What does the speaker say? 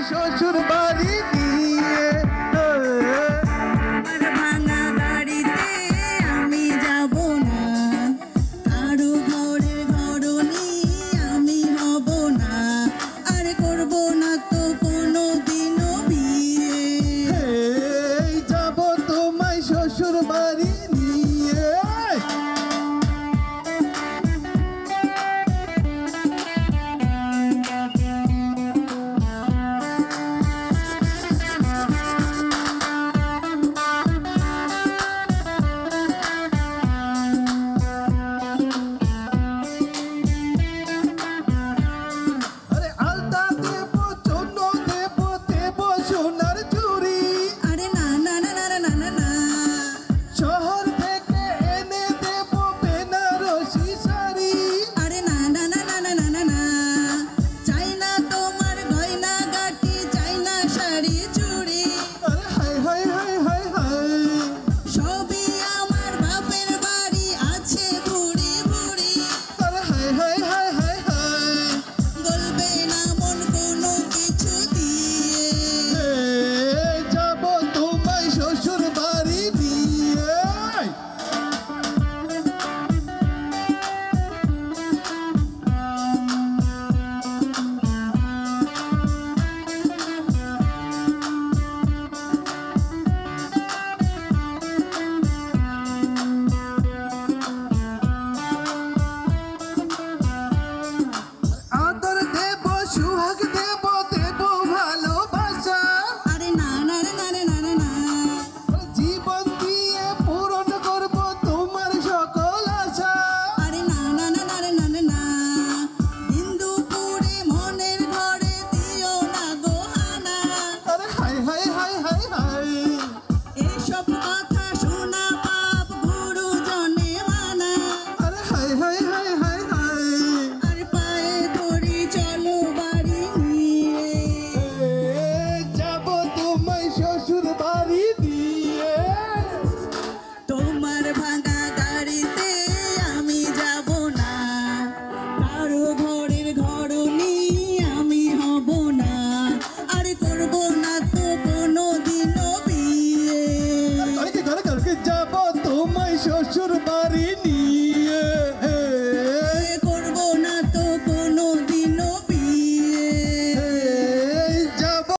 শ্বশুর বাড়ি নিয়ে। আমার ভাঙা গাড়িতে আমি যাব না, কারো ঘরে ঘরনি আমি হব না, আর করব না তো কোনো দিনও বিয়ে। এই যাব তোমায় শ্বশুর বাড়ি নিয়ে। আরে আলতা দেব, চূর্ণ দেব, দেব সোনার চুড়ি। আরে না না না না না না না, শহর থেকে এনে দেব বেনারসি শাড়ি। আরে না না না না না না না, চাই না তোমার গয়না গাটি, চাই না শাড়ি চুড়ি, আরে হাই হাই হাই হাই হাই। সবই আমার বাপের বাড়ি আছে ভুড়ি ভুড়ি, আরে হাই হাই হাই হাই হাই। গলবে না মন কোনো কিছু দিয়ে। এই যাব তোমায় শ্বশুর বাড়ি নিয়ে। আদর দেব, সুহাগ দেব, দেব ভালোবাসা। আরে না না না না না না না, জীবন দিয়ে পূরণ করব তোমার সকল আশা। আরে না না না না না না না, দিন দুপুরে মনের ঘরে দিও না গো হানা। আরে হাই হাই হাই হাই হাই। এইসব কথা শোনা পাপ গুরুজনে মানা, আরে হাই হাই হাই হাই হাই। আর পায়ে ধরি চলো বাড়ি নিয়ে। যাব তোমায় শ্বশুর বাড়ি দিয়ে। তোমার ভাঙা গাড়িতে আমি যাব না, কারো ঘরের ঘরনি আমি হব না, আর করব না তো কোনো দিনও বিয়ে। ঘরে ঘরে যাব তোমায় শ্বশুর